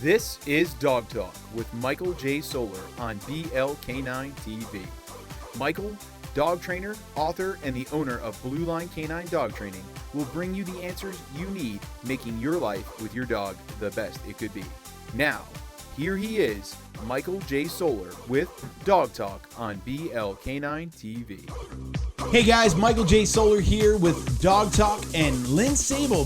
This is Dog Talk with Michael J. Solar on BLK9 TV. Michael, dog trainer, author, and the owner of Blue Line Canine Dog Training, will bring you the answers you need, making your life with your dog the best it could be. Now, here he is, Michael J. Solar with Dog Talk on BLK9 TV. Hey guys, Michael J. Solar here with Dog Talk and Lynn,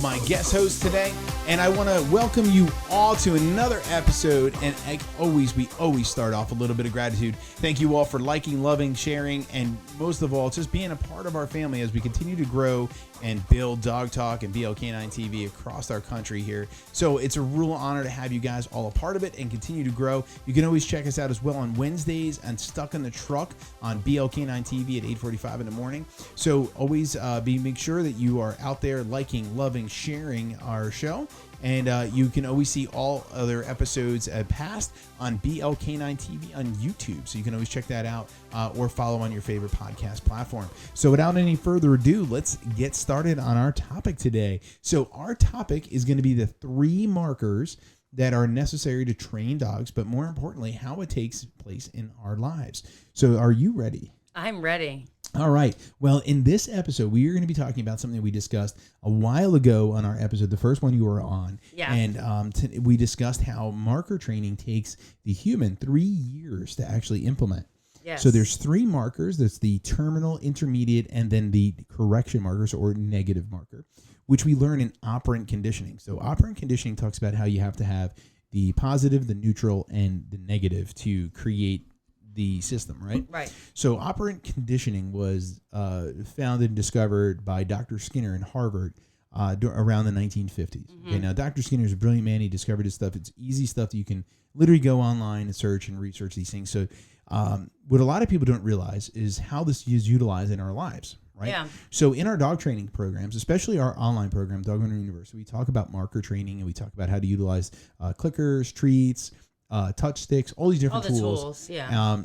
my guest host today. And I want to welcome you all to another episode. And we always start off a little bit of gratitude. Thank you all for liking, loving, sharing, and most of all, just being a part of our family as we continue to grow and build Dog Talk and BLK9 TV across our country here. So it's a real honor to have you guys all a part of it and continue to grow. You can always check us out as well on Wednesdays and Stuck in the Truck on BLK9 TV at 8:45 in the morning. So always make sure that you are out there liking, loving, sharing our show. And you can always see all other episodes past on BLK9 TV on YouTube. So you can always check that out or follow on your favorite podcast platform. So without any further ado, let's get started on our topic today. So our topic is going to be the 3 markers that are necessary to train dogs, but more importantly, how it takes place in our lives. So are you ready? I'm ready. All right. Well, in this episode, we are going to be talking about something we discussed a while ago on our episode, the first one you were on. Yeah. And we discussed how marker training takes the human 3 years to actually implement. Yes. So there's 3 markers. There's the terminal, intermediate, and then the correction markers or negative marker, which we learn in operant conditioning. So operant conditioning talks about how you have to have the positive, the neutral, and the negative to create the system, right? Right. So operant conditioning was founded and discovered by Dr. Skinner in Harvard around the 1950s. Mm-hmm. Okay, now Dr. Skinner is a brilliant man. He discovered this stuff. It's easy stuff that you can literally go online and search and research these things. So what a lot of people don't realize is how this is utilized in our lives, right? Yeah. So in our dog training programs, especially our online program, Dog Owner University, we talk about marker training and we talk about how to utilize clickers, treats, touch sticks, all these different tools. Yeah.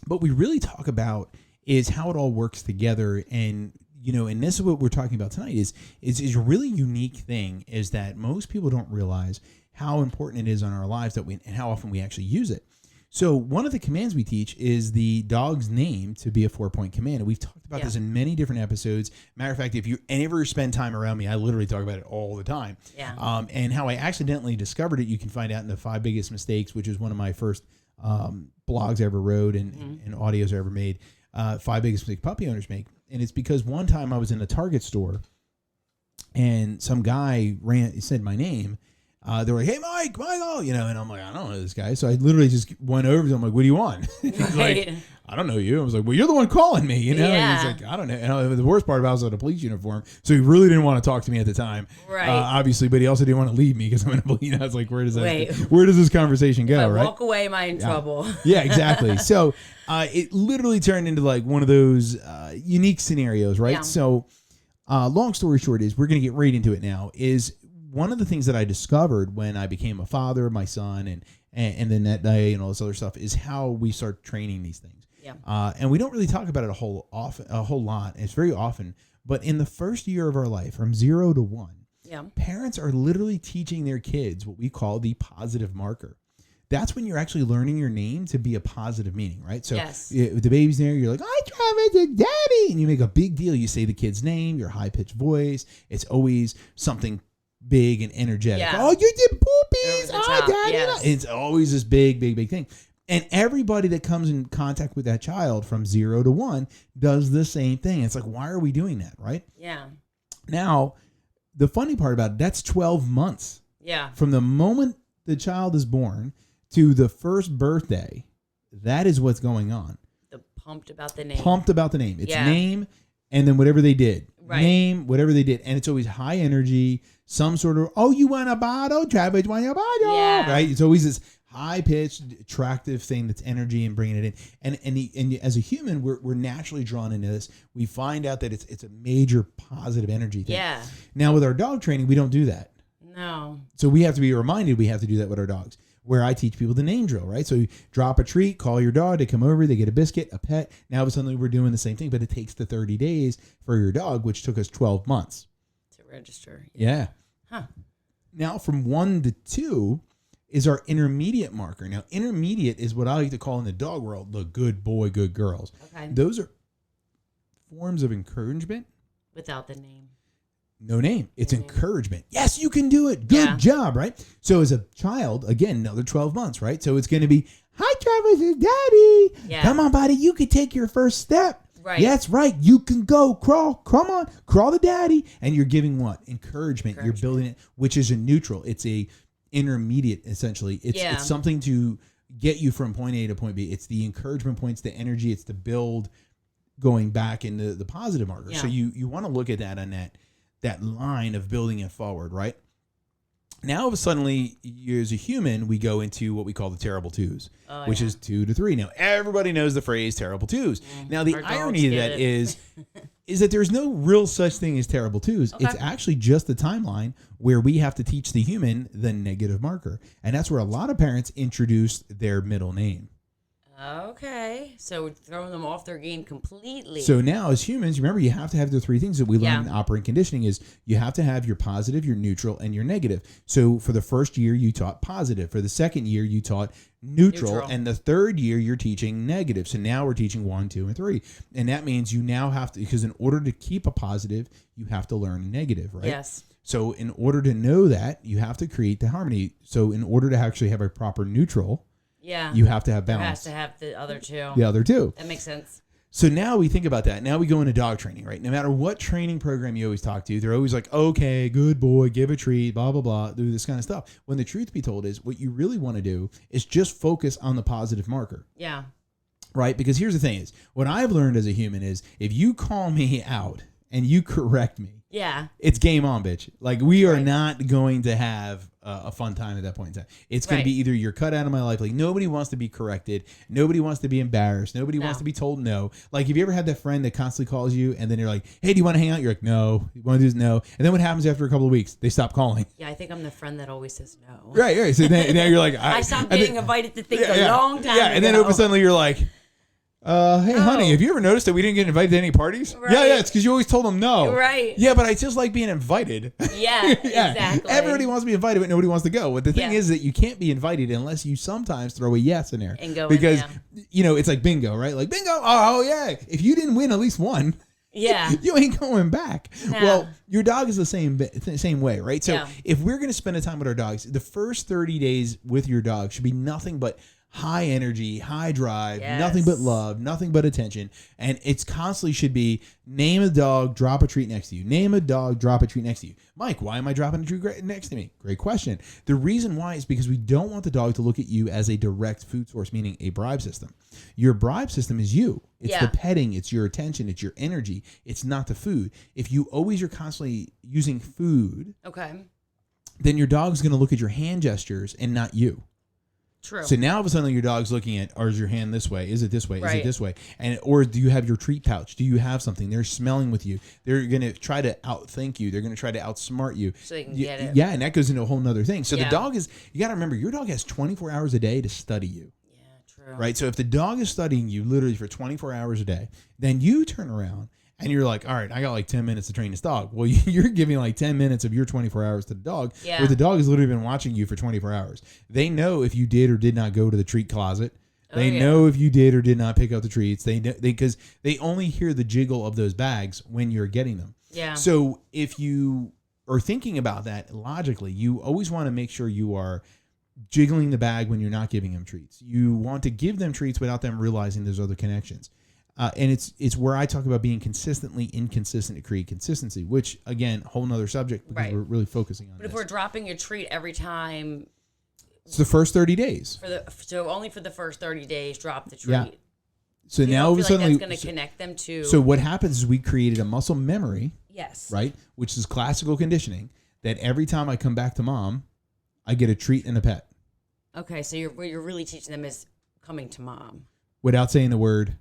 But we really talk about is how it all works together. And, and this is what we're talking about tonight is a really unique thing is that most people don't realize how important it is on our lives and how often we actually use it. So one of the commands we teach is the dog's name to be a 4-point command. And we've talked about this in many different episodes. Matter of fact, if you ever spend time around me, I literally talk about it all the time. Yeah. And how I accidentally discovered it, you can find out in the 5 Biggest Mistakes, which is one of my first blogs I ever wrote and audios I ever made. 5 Biggest Mistakes puppy owners make. And it's because one time I was in a Target store and some guy said my name. They were like, "Hey, Michael," and I'm like, "I don't know this guy." So I literally just went over to him like, "What do you want?" He's like, "I don't know you." I was like, "Well, you're the one calling me," Yeah. And he's like, "I don't know." And the worst part about it, I was in a police uniform, so he really didn't want to talk to me at the time, right? Obviously, but he also didn't want to leave me because I'm in a police. I was like, "Where does this conversation go?" If I right? walk away, am I in trouble? Yeah, exactly. So it literally turned into like one of those unique scenarios, right? Yeah. So long story short is we're going to get right into it now. Is one of the things that I discovered when I became a father of my son and then that day and all this other stuff is how we start training these things. Yeah. And we don't really talk about it a whole lot. It's very often, but in the first year of our life, from 0 to 1, parents are literally teaching their kids what we call the positive marker. That's when you're actually learning your name to be a positive meaning, right? So the baby's there, you're like, "Hi, Travis, it's Daddy," and you make a big deal. You say the kid's name, your high-pitched voice. It's always something big and energetic. Yeah. "Oh, you did poopies. Hi, Daddy." Yes. It's always this big thing. And everybody that comes in contact with that child from 0 to 1 does the same thing. It's like, why are we doing that, right? Yeah. Now, the funny part about it, that's 12 months. Yeah. From the moment the child is born to the first birthday, that is what's going on. Pumped about the name. It's name and then whatever they did. Right. Name, whatever they did. And it's always high energy, some sort of, "Oh, you want a bottle? Travis, want a bottle?" Yeah. Right? It's always this high-pitched, attractive thing that's energy and bringing it in. And as a human, we're naturally drawn into this. We find out that it's a major positive energy thing. Yeah. Now, with our dog training, we don't do that. No. So we have to be reminded we have to do that with our dogs. Where I teach people the name drill, right? So you drop a treat, call your dog, they come over, they get a biscuit, a pet. Now suddenly we're doing the same thing, but it takes the 30 days for your dog, which took us 12 months. To register. Yeah. Huh. Now from 1 to 2, is our intermediate marker. Now, intermediate is what I like to call in the dog world the good boy, good girls. Okay. Those are forms of encouragement. Without the name. No name. It's encouragement. Yes, you can do it. Good job, right? So as a child, again, another 12 months, right? So it's going to be, hi, Travis, it's Daddy. Yeah. Come on, buddy. You can take your first step. Right. Yeah, that's right. You can go. Crawl. Come on. Crawl to Daddy. And you're giving what? Encouragement. You're building it, which is a neutral. It's a intermediate, essentially. It's something to get you from point A to point B. It's the encouragement points, the energy. It's the build going back into the positive marker. Yeah. So you want to look at that on that line of building it forward, right? Now, suddenly, as a human, we go into what we call the terrible twos, which is 2 to 3. Now, everybody knows the phrase terrible twos. Now, the irony of that is that there's no real such thing as terrible twos. Okay. It's actually just the timeline where we have to teach the human the negative marker. And that's where a lot of parents introduce their middle name. Okay, so we're throwing them off their game completely. So now as humans, remember, you have to have the 3 things that we learn in operant conditioning is you have to have your positive, your neutral, and your negative. So for the first year, you taught positive. For the second year, you taught neutral. And the third year, you're teaching negative. So now we're teaching 1, 2, and 3. And that means you now have to, because in order to keep a positive, you have to learn negative, right? Yes. So in order to know that, you have to create the harmony. So in order to actually have a proper neutral, you have to have balance. It has to have the other two. The other two. That makes sense. So now we think about that. Now we go into dog training, right? No matter what training program you always talk to, they're always like, okay, good boy, give a treat, blah, blah, blah, do this kind of stuff. When the truth be told is what you really want to do is just focus on the positive marker. Yeah. Right? Because here's the thing is, what I've learned as a human is if you call me out and you correct me, it's game on, bitch. Like we are not going to have a fun time at that point in time. It's going to be either you're cut out of my life. Like nobody wants to be corrected. Nobody wants to be embarrassed. Nobody wants to be told no. Like have you ever had that friend that constantly calls you and then you're like, hey, do you want to hang out? You're like, no. You want to do this? No. And then what happens after a couple of weeks? They stop calling. Yeah, I think I'm the friend that always says no. Right. So now you're like, I stopped getting invited to things a long time ago. And then suddenly you're like, hey, honey, have you ever noticed that we didn't get invited to any parties? Right. Yeah, it's because you always told them no. Right. Yeah, but I just like being invited. Yeah, exactly. Everybody wants to be invited, but nobody wants to go. But the thing is that you can't be invited unless you sometimes throw a yes in there. And go because, in, it's like bingo, right? Like bingo, oh, yeah. If you didn't win at least one, you ain't going back. No. Well, your dog is the same way, right? So if we're going to spend a time with our dogs, the first 30 days with your dog should be nothing but high energy, high drive, nothing but love, nothing but attention. And it's constantly should be name a dog, drop a treat next to you. Name a dog, drop a treat next to you. Mike, why am I dropping a treat next to me? Great question. The reason why is because we don't want the dog to look at you as a direct food source, meaning a bribe system. Your bribe system is you. It's the petting, it's your attention, it's your energy. It's not the food. If you always are constantly using food, then your dog's going to look at your hand gestures and not you. True. So now all of a sudden your dog's looking at, is your hand this way? Is it this way? Is it this way? And or do you have your treat pouch? Do you have something? They're smelling with you. They're going to try to outthink you. They're going to try to outsmart you. So they can get it. Yeah, and that goes into a whole nother thing. So the dog is, you got to remember, your dog has 24 hours a day to study you. Yeah, true. Right? So if the dog is studying you literally for 24 hours a day, then you turn around and you're like, all right, I got like 10 minutes to train this dog. Well, you're giving like 10 minutes of your 24 hours to the dog, where the dog has literally been watching you for 24 hours. They know if you did or did not go to the treat closet. They know if you did or did not pick out the treats. They know because they only hear the jiggle of those bags when you're getting them. Yeah. So if you are thinking about that logically, you always want to make sure you are jiggling the bag when you're not giving them treats. You want to give them treats without them realizing there's other connections. And it's where I talk about being consistently inconsistent to create consistency, which, again, whole nother subject because we're really focusing on But if we're dropping a treat every time... It's the first 30 days. So only for the first 30 days, drop the treat. Yeah. So now all of a sudden... that's going to connect them to... So what happens is we created a muscle memory. Yes. Right? Which is classical conditioning, that every time I come back to mom, I get a treat and a pet. Okay, so what you're really teaching them is coming to mom. Without saying the word...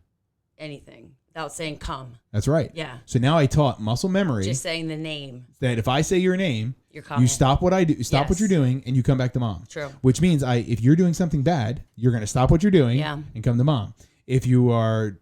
anything without saying come. That's right. Yeah. So now I taught muscle memory. Just saying the name. That if I say your name, you're coming. You stop what I do, stop what you're doing, and you come back to mom. True. Which means if you're doing something bad, you're going to stop what you're doing and come to mom. If you are,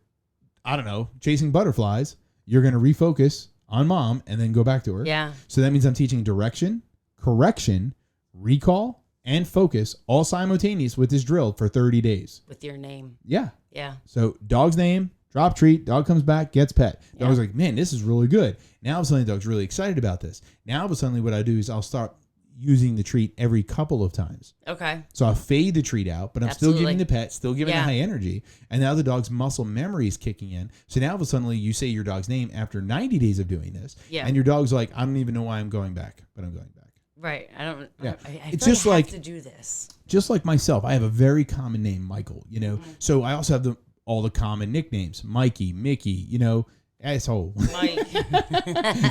I don't know, chasing butterflies, you're going to refocus on mom and then go back to her. Yeah. So that means I'm teaching direction, correction, recall, and focus all simultaneous with this drill for 30 days. With your name. Yeah. Yeah. So dog's name, drop treat, dog comes back, gets pet. Yeah. Dog's like, man, this is really good. Now all of a sudden the dog's really excited about this. Now all of a sudden what I do is I'll start using the treat every couple of times. Okay. So I'll fade the treat out, but I'm still giving the pet, still giving the high energy. And now the dog's muscle memory is kicking in. So now all of a sudden you say your dog's name after 90 days of doing this. Yeah. And your dog's like, I don't even know why I'm going back, but I'm going back. Right. I don't. Yeah. I It's feel just I like have to do this. Just like myself, I have a very common name, Michael. You know, so I also have all the common nicknames, Mikey, Mickey. You know, asshole. Mike.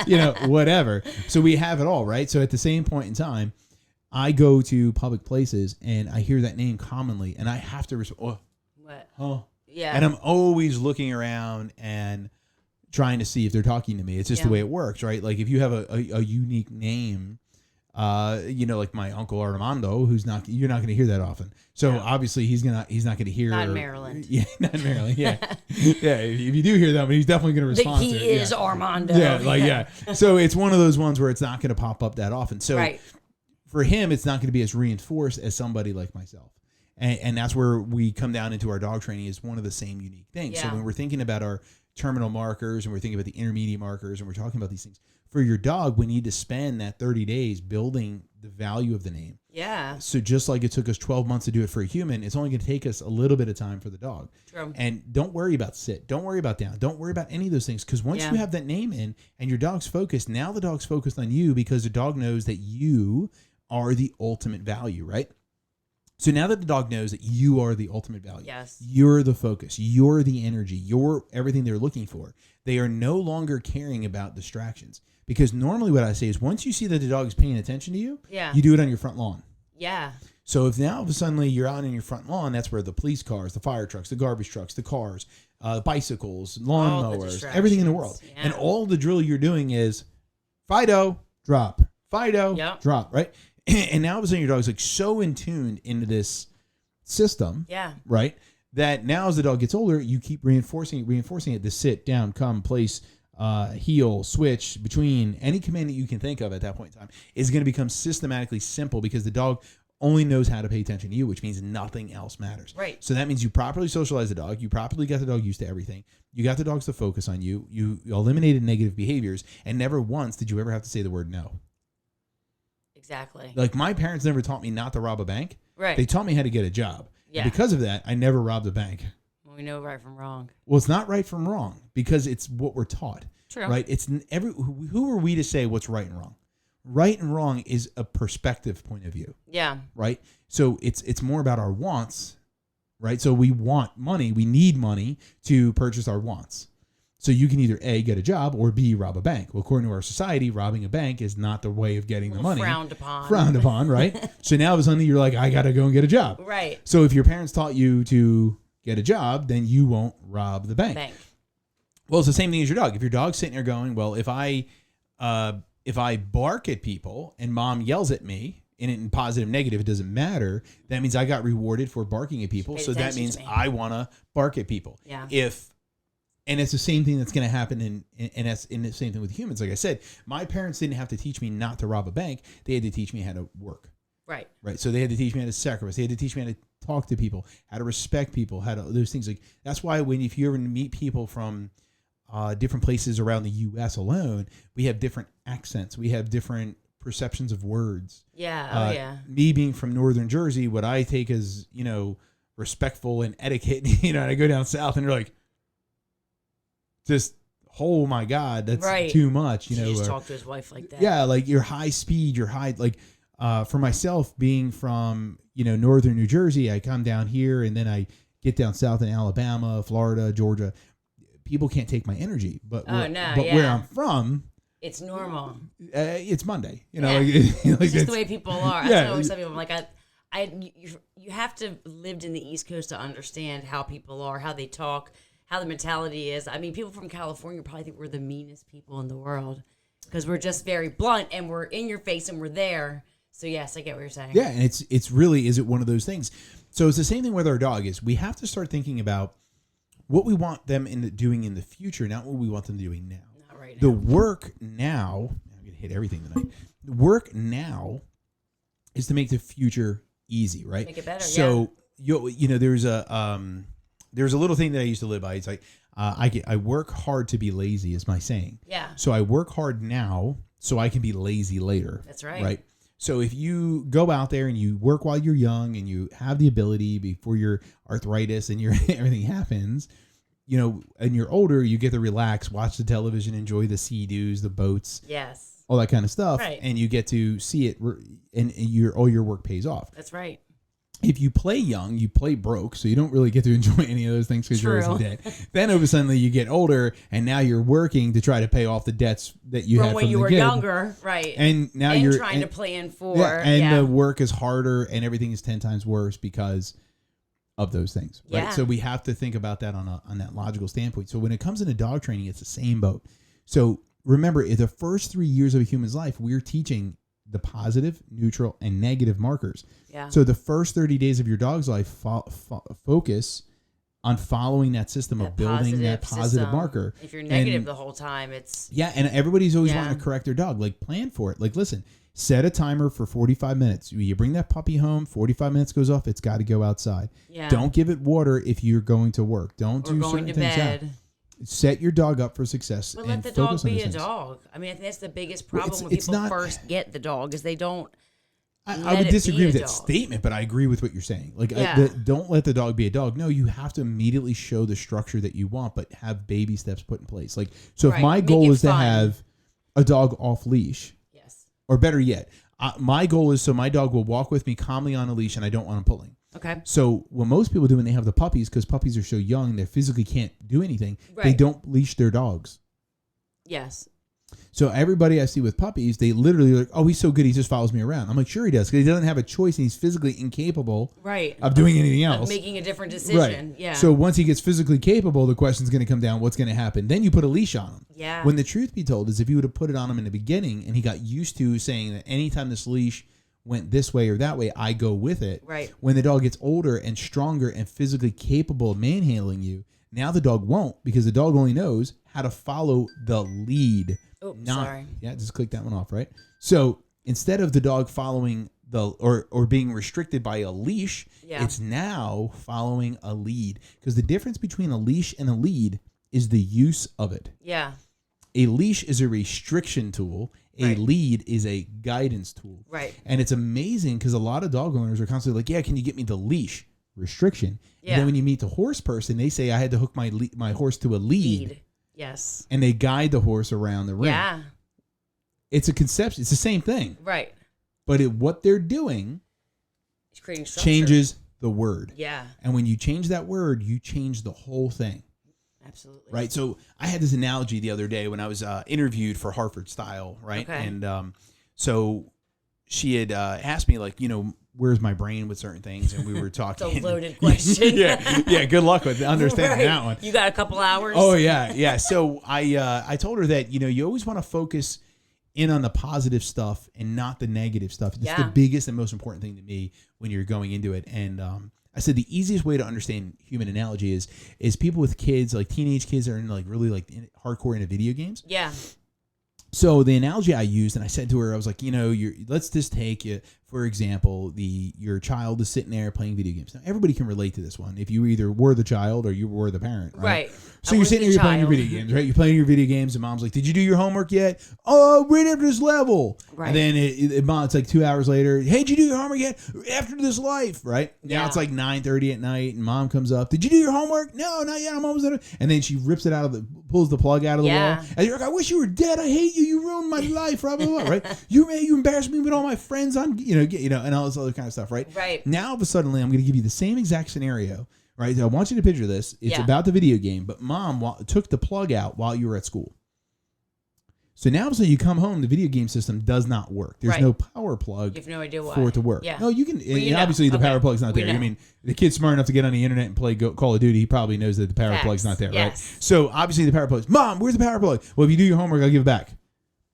You know, whatever. So we have it all, right? So at the same point in time, I go to public places and I hear that name commonly, and I have to respond. What? Oh, Yeah. And I'm always looking around and trying to see if they're talking to me. It's just the way it works, right? Like if you have a unique name. You know, like my uncle Armando, you're not going to hear that often. So obviously he's not going to hear. Not in Maryland. Yeah, not in Maryland. Yeah, yeah. If you do hear that, but he's definitely going to respond. He to it. is Armando. Yeah, like yeah. So it's one of those ones where it's not going to pop up that often. So for him, it's not going to be as reinforced as somebody like myself. And that's where we come down into our dog training is one of the same unique things. Yeah. So when we're thinking about our terminal markers and we're thinking about the intermediate markers and we're talking about these things, for your dog, we need to spend that 30 days building the value of the name. Yeah. So just like it took us 12 months to do it for a human, it's only going to take us a little bit of time for the dog. True. And don't worry about sit. Don't worry about down. Don't worry about any of those things. Because once you have that name in and your dog's focused, now the dog's focused on you because the dog knows that you are the ultimate value, right? So now that the dog knows that you are the ultimate value, you're the focus, you're the energy, you're everything they're looking for, they are no longer caring about distractions. Because normally what I say is once you see that the dog is paying attention to you, you do it on your front lawn. Yeah. So if now all of a sudden you're out in your front lawn, that's where the police cars, the fire trucks, the garbage trucks, the cars, bicycles, lawn mowers, everything in the world. Yeah. And all the drill you're doing is Fido, drop, Fido, drop, right? And now all of a sudden your dog's like so in tuned into this system, right? That now as the dog gets older, you keep reinforcing it to sit, down, come, place, heel, switch, between, any command that you can think of at that point in time is going to become systematically simple because the dog only knows how to pay attention to you, which means nothing else matters. Right. So that means you properly socialize the dog. You properly got the dog used to everything. You got the dogs to focus on you. You eliminated negative behaviors, and never once did you ever have to say the word no. Exactly. Like my parents never taught me not to rob a bank. Right. They taught me how to get a job. Yeah. And because of that, I never robbed a bank. Well, we know right from wrong. Well, it's not right from wrong because it's what we're taught. True. Right. It's who are we to say what's right and wrong? Right and wrong is a perspective point of view. Yeah. Right. So it's more about our wants. Right. So we want money. We need money to purchase our wants. So you can either A, get a job, or B, rob a bank. Well, according to our society, robbing a bank is not the way of getting the money. Frowned upon. Frowned upon, right? So now all of a sudden you're like, I got to go and get a job. Right. So if your parents taught you to get a job, then you won't rob the bank. Well, it's the same thing as your dog. If your dog's sitting there going, well, if I bark at people and mom yells at me, in positive, negative, it doesn't matter. That means I got rewarded for barking at people. So that means I want to bark at people. Yeah. And it's the same thing that's going to happen and that's in the same thing with humans. Like I said, my parents didn't have to teach me not to rob a bank. They had to teach me how to work. Right. Right. So they had to teach me how to sacrifice. They had to teach me how to talk to people, how to respect people, how to those things. Like that's why if you ever meet people from different places around the U.S. alone, we have different accents. We have different perceptions of words. Yeah. Me being from Northern Jersey, what I take as, respectful and etiquette, and I go down south and they're like, just, oh my God, that's too much. You just talk to his wife like that. Yeah, like your high speed, your high, like for myself being from, Northern New Jersey, I come down here and then I get down south in Alabama, Florida, Georgia. People can't take my energy, but where I'm from, it's normal. It's Monday, it's just the way people are. That's what I always tell people. I'm like, you have to lived in the East Coast to understand how people are, how they talk, how the mentality is. I mean, people from California probably think we're the meanest people in the world because we're just very blunt and we're in your face and we're there. So yes, I get what you're saying. Yeah, and it's really, is it one of those things? So it's the same thing with our dog is we have to start thinking about what we want them doing in the future, not what we want them doing now. Not right now. The work now, I'm going to hit everything tonight. The work now is to make the future easy, right? Make it better. So you know, there's a little thing that I used to live by. It's like I work hard to be lazy is my saying. Yeah. So I work hard now so I can be lazy later. That's right. Right. So if you go out there and you work while you're young and you have the ability before your arthritis and your everything happens, you know, and you're older, you get to relax, watch the television, enjoy the sea-doos, the boats, yes, all that kind of stuff, right. And you get to see it, and all your work pays off. That's right. If you play young, you play broke, so you don't really get to enjoy any of those things because you're always in debt. Then over suddenly you get older, and now you're working to try to pay off the debts that you had when from you the were kid. younger, right? And now you're trying to plan for, the work is harder, and everything is 10 times worse because of those things, right? Yeah. So we have to think about that on that logical standpoint. So when it comes into dog training, it's the same boat. So remember, in the first 3 years of a human's life, we're teaching the positive, neutral, and negative markers. Yeah. So the first 30 days of your dog's life, focus on following that system of building that positive marker. If you're negative the whole time, it's... Yeah, and everybody's always wanting to correct their dog. Like, plan for it. Like, listen, set a timer for 45 minutes. You bring that puppy home, 45 minutes goes off, it's got to go outside. Yeah. Don't give it water if you're going to work. Don't do certain things. Bed. Set your dog up for success. But let the dog be a dog. I mean, I think that's the biggest problem when people first get the dog is they don't. I would disagree with that statement, but I agree with what you're saying. Like, don't let the dog be a dog. No, you have to immediately show the structure that you want, but have baby steps put in place. Like, so if my goal is to have a dog off leash, yes, or better yet, my goal is so my dog will walk with me calmly on a leash, and I don't want him pulling. Okay. So what most people do when they have the puppies, because puppies are so young, they physically can't do anything. Right. They don't leash their dogs. Yes. So everybody I see with puppies, they literally are like, oh, he's so good, he just follows me around. I'm like, sure he does, because he doesn't have a choice, and he's physically incapable of doing anything else. Of making a different decision. Right. Yeah. So once he gets physically capable, the question's going to come down, what's going to happen? Then you put a leash on him. Yeah. When the truth be told is if you would have put it on him in the beginning, and he got used to saying that anytime this leash went this way or that way, I go with it. Right. When the dog gets older and stronger and physically capable of manhandling you, now the dog won't, because the dog only knows how to follow the lead. Oh, sorry. Yeah, just click that one off, right? So instead of the dog following or being restricted by a leash, it's now following a lead. Because the difference between a leash and a lead is the use of it. Yeah. A leash is a restriction tool. A lead is a guidance tool. Right. And it's amazing because a lot of dog owners are constantly like, yeah, can you get me the leash? Restriction. Yeah. And then when you meet the horse person, they say, I had to hook my horse to a lead. Yes. And they guide the horse around the ring. Yeah. It's a conception. It's the same thing. Right. But what they're doing changes the word. Yeah. And when you change that word, you change the whole thing. Absolutely. Right. So I had this analogy the other day when I was interviewed for Hartford Style. Right. Okay. And so she had asked me, like, you know, where's my brain with certain things? And we were talking. It's a loaded question. Yeah. Good luck with understanding that one. You got a couple hours? Oh, yeah. Yeah. So I told her that, you know, you always want to focus in on the positive stuff and not the negative stuff. It's the biggest and most important thing to me when you're going into it. And I said the easiest way to understand human analogy is people with kids, like teenage kids, are in like really like hardcore into video games. Yeah. So the analogy I used, and I said to her, I was like, you know, let's just take it, for example, your child is sitting there playing video games. Now, everybody can relate to this one. If you either were the child or you were the parent, right? So you're sitting there, you're playing your video games, right? You're playing your video games, and mom's like, did you do your homework yet? Oh, right after this level. Right. And then it's like 2 hours later, hey, did you do your homework yet? After this life, right? Now it's like 9:30 at night, and mom comes up, did you do your homework? No, not yet. I'm almost done. And then she rips it pulls the plug out of the wall. And you're like, I wish you were dead. I hate you. You ruined my life. Blah, blah, blah, right? You embarrassed me with all my friends on, and all this other kind of stuff, right? Right. Now, all of a sudden, I'm going to give you the same exact scenario, right? I want you to picture this. It's about the video game, but mom took the plug out while you were at school. So now, so you come home, the video game system does not work. There's no power plug. You have no idea why. For it to work. Yeah. No, you can. Well, obviously, the power plug's not there. I mean, the kid's smart enough to get on the internet and play Call of Duty. He probably knows that the power plug's not there, right? So obviously, the power plug's, Mom, where's the power plug? Well, if you do your homework, I'll give it back.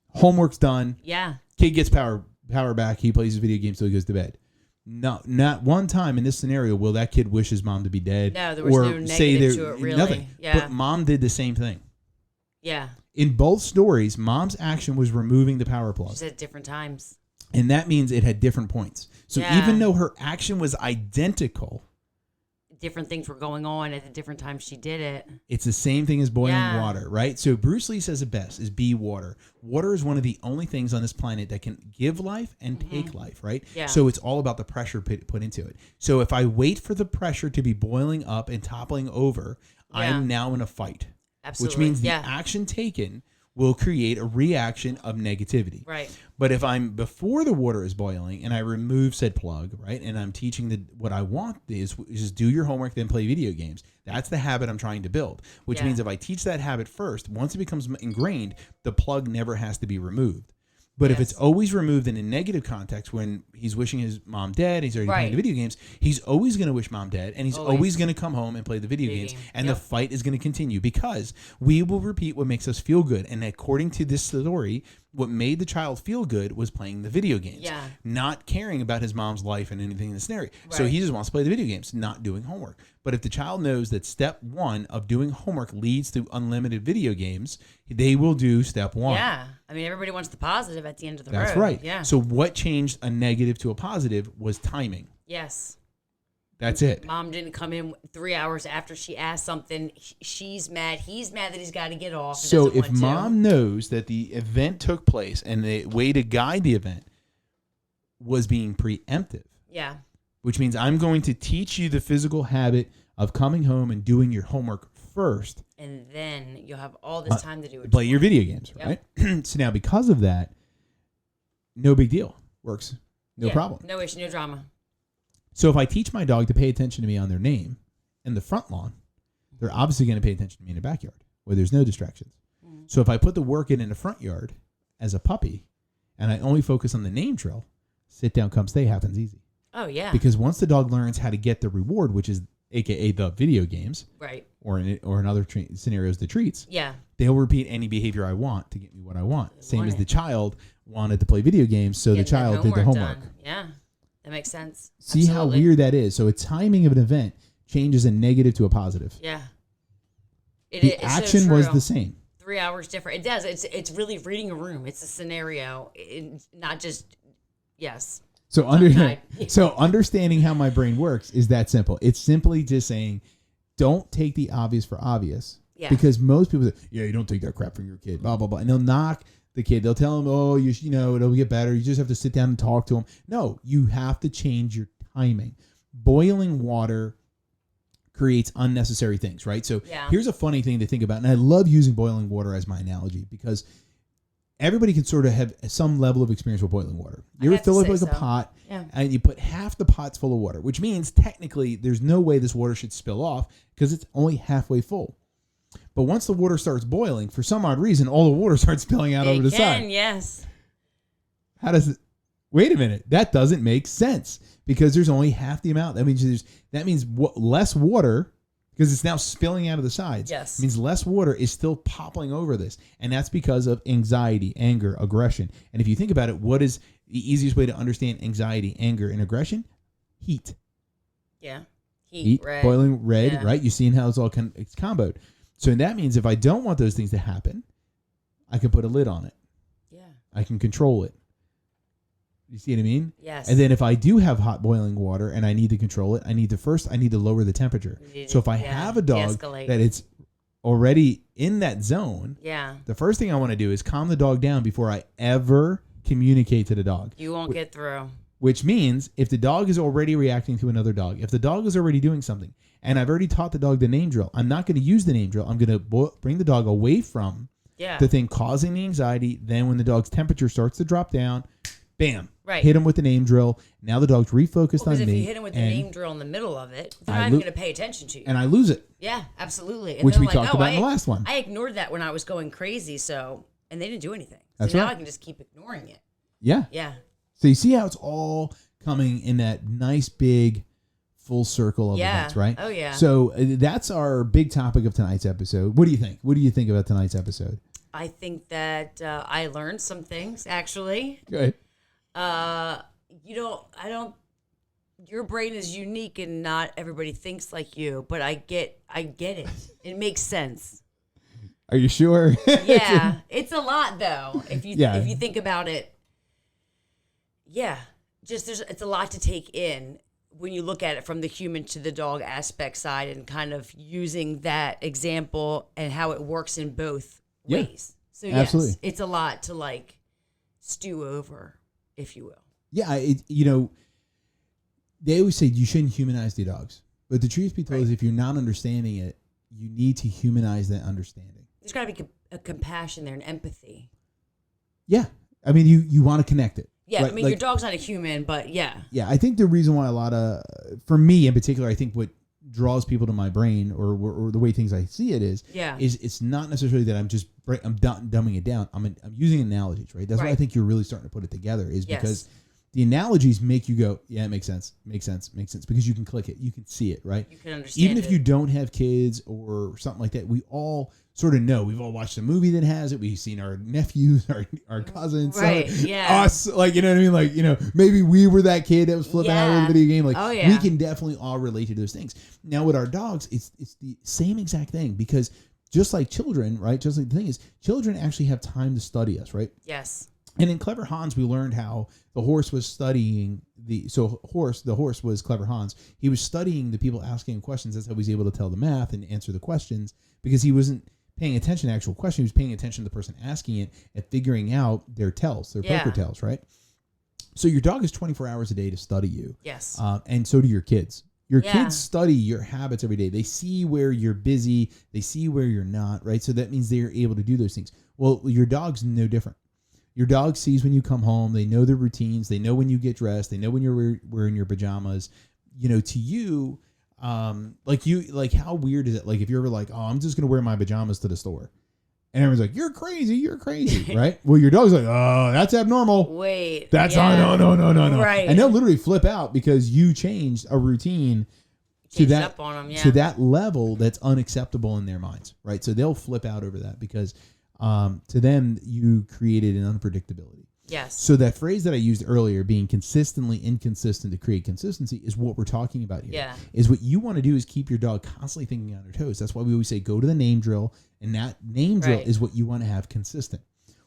Homework's done. Yeah. Kid gets power back. He plays his video game till he goes to bed. No, not one time in this scenario will that kid wish his mom to be dead. No, there was no negative to it, really. Nothing. Yeah. But mom did the same thing. Yeah. In both stories, mom's action was removing the power plug. Just at different times. And that means it had different points. So even though her action was identical, different things were going on at the different times she did it. It's the same thing as boiling water, right? So Bruce Lee says it best, is be water. Water is one of the only things on this planet that can give life and take life, right? Yeah. So it's all about the pressure put into it. So if I wait for the pressure to be boiling up and toppling over, I'm now in a fight. Absolutely. Which means the action taken will create a reaction of negativity. Right. But if I'm before the water is boiling and I remove said plug, right, and I'm teaching what I want is just do your homework, then play video games. That's the habit I'm trying to build, which means if I teach that habit first, once it becomes ingrained, the plug never has to be removed. But if it's always removed in a negative context, when he's wishing his mom dead, he's already playing the video games, he's always going to wish mom dead, and he's always going to come home and play the video games, and the fight is going to continue because we will repeat what makes us feel good. And according to this story, what made the child feel good was playing the video games, not caring about his mom's life and anything in the scenario. Right. So he just wants to play the video games, not doing homework. But if the child knows that step one of doing homework leads to unlimited video games, they will do step one. Yeah. I mean, everybody wants the positive at the end of the road. That's right. Yeah. So what changed a negative to a positive was timing. Yes. That's it. Mom didn't come in 3 hours after she asked something. She's mad. He's mad that he's got to get off. So if mom knows that the event took place and the way to guide the event was being preemptive. Yeah. Which means I'm going to teach you the physical habit of coming home and doing your homework first. And then you'll have all this time to do it. Play your video games, right? So now because of that, no big deal. Works. No problem. No issue, no drama. So if I teach my dog to pay attention to me on their name in the front lawn, they're obviously going to pay attention to me in the backyard where there's no distractions. Mm-hmm. So if I put the work in the front yard as a puppy and I only focus on the name drill, sit down, come stay happens easy. Oh, yeah. Because once the dog learns how to get the reward, which is AKA the video games, right, or in other scenarios, the treats, they'll repeat any behavior I want to get me what I want. Same as the child wanted to play video games, so the child did the homework. Done. Yeah. That makes sense. See how weird that is? So a timing of an event changes a negative to a positive. Yeah. The action was the same. 3 hours different. It does. It's really reading a room. It's a scenario. It's not just, So so understanding how my brain works is that simple. It's simply just saying, don't take the obvious for obvious. Yeah. Because most people say, you don't take that crap from your kid, blah, blah, blah. And they'll knock the kid. They'll tell him, oh, you know, it'll get better. You just have to sit down and talk to him. No, you have to change your timing. Boiling water creates unnecessary things, right? So here's a funny thing to think about. And I love using boiling water as my analogy because everybody can sort of have some level of experience with boiling water. You ever fill up like a pot and you put half the pot's full of water, which means technically there's no way this water should spill off because it's only halfway full. But once the water starts boiling, for some odd reason, all the water starts spilling out over the side. Yes. How does it? Wait a minute. That doesn't make sense because there's only half the amount. That means less water because it's now spilling out of the sides. Yes. It means less water is still popping over this. And that's because of anxiety, anger, aggression. And if you think about it, what is the easiest way to understand anxiety, anger, and aggression? Heat. Yeah. Heat, red. Boiling red, right? You've seen how it's comboed. So that means if I don't want those things to happen, I can put a lid on it. Yeah. I can control it. You see what I mean? Yes. And then if I do have hot boiling water and I need to control it, I need to lower the temperature. So if I have a dog that it's already in that zone, the first thing I want to do is calm the dog down before I ever communicate to the dog. You won't get through. Which means if the dog is already reacting to another dog, if the dog is already doing something, and I've already taught the dog the name drill, I'm not going to use the name drill. I'm going to bring the dog away from the thing causing the anxiety. Then when the dog's temperature starts to drop down, bam, hit him with the name drill. Now the dog's refocused on me. Because if you hit him with the name drill in the middle of it, they're not even going to pay attention to you. And I lose it. Yeah, absolutely. And which we talked about in the last one. I ignored that when I was going crazy, and they didn't do anything. That's now I can just keep ignoring it. Yeah. Yeah. So you see how it's all coming in that nice big full circle of events, right? Oh, yeah. So that's our big topic of tonight's episode. What do you think? What do you think about tonight's episode? I think that I learned some things, actually. Good. Your brain is unique and not everybody thinks like you, but I get it. It makes sense. Are you sure? Yeah. It's a lot though. If you think about it. Yeah. Just it's a lot to take in when you look at it from the human to the dog aspect side and kind of using that example and how it works in both ways. So yes, absolutely. It's a lot to like stew over, if you will. Yeah, they always say you shouldn't humanize the dogs. But the truth be told is if you're not understanding it, you need to humanize that understanding. There's got to be a compassion there and empathy. Yeah. I mean, you want to connect it. Yeah, right? I mean, your dog's not a human, but yeah. Yeah, I think the reason why for me in particular, I think what draws people to my brain or the way things I see it is it's not necessarily that I'm dumbing it down. I'm using analogies, right? That's why I think you're really starting to put it together is because the analogies make you go, yeah, it makes sense, because you can click it, you can see it, right? You can understand even if you don't have kids or something like that. We all sort of know. We've all watched a movie that has it. We've seen our nephews, our cousins, us, like, you know what I mean? Like, you know, maybe we were that kid that was flipping out with a video game. Like, we can definitely all relate to those things. Now with our dogs, it's the same exact thing because just like children, right? Just like the thing is, children actually have time to study us, right? Yes. And in Clever Hans, we learned how the horse was studying the horse was Clever Hans. He was studying the people asking him questions. That's how he was able to tell the math and answer the questions because he wasn't paying attention to actual question. He was paying attention to the person asking it and figuring out their poker tells, right? So your dog has 24 hours a day to study you. Yes. And so do your kids. Your kids study your habits every day. They see where you're busy. They see where you're not, right? So that means they're able to do those things. Well, your dog's no different. Your dog sees when you come home. They know the routines. They know when you get dressed. They know when you're wearing your pajamas. You know, to you, like how weird is it? Like if you're ever like, oh, I'm just going to wear my pajamas to the store. And everyone's like, you're crazy, right? Well, your dog's like, oh, that's abnormal. Wait. That's no. Right. And they'll literally flip out because you changed a routine to that level that's unacceptable in their minds, right? So they'll flip out over that because to them, you created an unpredictability. Yes. So that phrase that I used earlier, being consistently inconsistent to create consistency, is what we're talking about here. Yeah. Is what you want to do is keep your dog constantly thinking on their toes. That's why we always say go to the name drill, and that name drill is what you want to have consistent.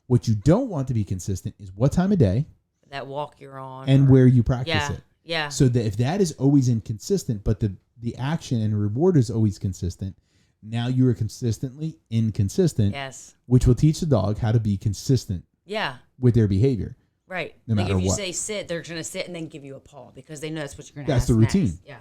What you don't want to be consistent is what time of day, that walk you're on, and where you practice it. Yeah. So that if that is always inconsistent, but the action and reward is always consistent, now you are consistently inconsistent. Yes. Which will teach the dog how to be consistent. Yeah. With their behavior. Right. No like matter if you what. say sit, they're going to sit and then give you a paw because they know that's what you're going to ask. That's the routine. Next. Yeah.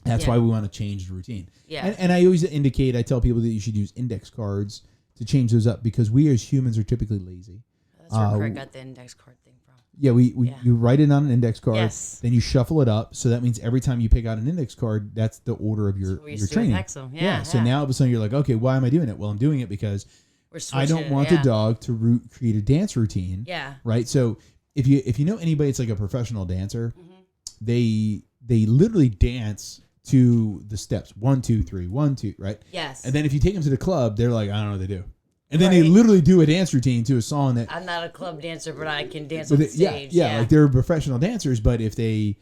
That's why we want to change the routine. Yeah. And I always I tell people that you should use index cards to change those up because we as humans are typically lazy. That's where I got the index card thing from. Yeah, you write it on an index card, then you shuffle it up. So that means every time you pick out an index card, that's the order of your training. So now all of a sudden you're like, okay, why am I doing it? Well, I'm doing it because I don't want the dog to create a dance routine. Yeah. Right. So if you know anybody that's like a professional dancer, they literally dance to the steps 1, 2, 3, 1, 2, right? Yes. And then if you take them to the club, they're like, I don't know what they do. And then they literally do a dance routine to a song that I'm not a club dancer, but I can dance on stage. Yeah, like they're professional dancers, but if they,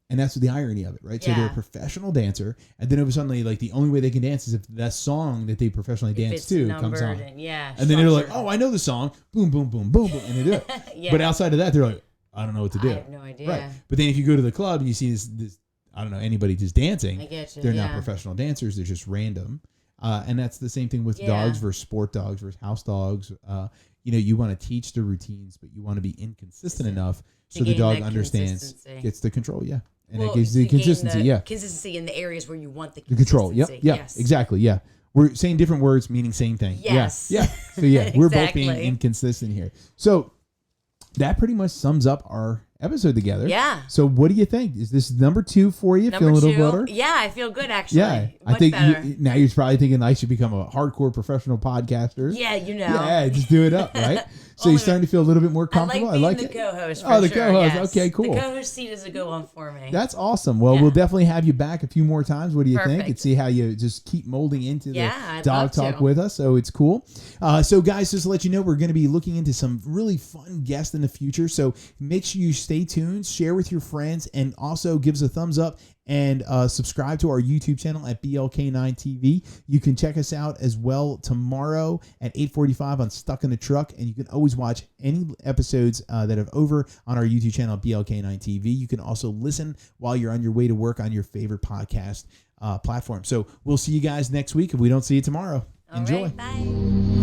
and that's the irony of it, right? So they're a professional dancer, and then all of a sudden, like the only way they can dance is if that song that they professionally dance to comes on. And then they're like, oh, I know the song, boom, boom, boom, boom, boom, and they do it. But outside of that, they're like, I don't know what to do. I have no idea. Right. But then if you go to the club and you see this I don't know, anybody just dancing, I get you, they're not professional dancers, they're just random. And that's the same thing with dogs versus sport dogs versus house dogs. You want to teach the routines, but you want to be inconsistent enough so the dog understands, gets the control. Yeah. And it gives the consistency. Consistency in the areas where you want the control. Yep. Yeah. Yes. Exactly. Yeah. We're saying different words, meaning same thing. Yes. Yeah. So we're both being inconsistent here. So that pretty much sums up our episode together. Yeah. So what do you think? Is this number 2 for you? Feeling a little better? Yeah, I feel good actually. Yeah. I think now you're probably thinking I should become a hardcore professional podcaster. Yeah, Yeah, just do it up, right? So you're starting to feel a little bit more comfortable. I like being the co-host. The co-host. Yes. Okay, cool. The co-host seat is a good one for me. That's awesome. Well, we'll definitely have you back a few more times. What do you think? And see how you just keep molding into the dog talk with us. So it's cool. So guys, just to let you know, we're going to be looking into some really fun guests in the future. So make sure you stay tuned, share with your friends, and also give us a thumbs up and subscribe to our YouTube channel at BLK9 TV. You can check us out as well tomorrow at 8:45 on Stuck in the Truck, and you can always watch any episodes that have over on our YouTube channel at BLK9 TV. You can also listen while you're on your way to work on your favorite podcast platform. So we'll see you guys next week if we don't see you tomorrow. Enjoy. All right, bye.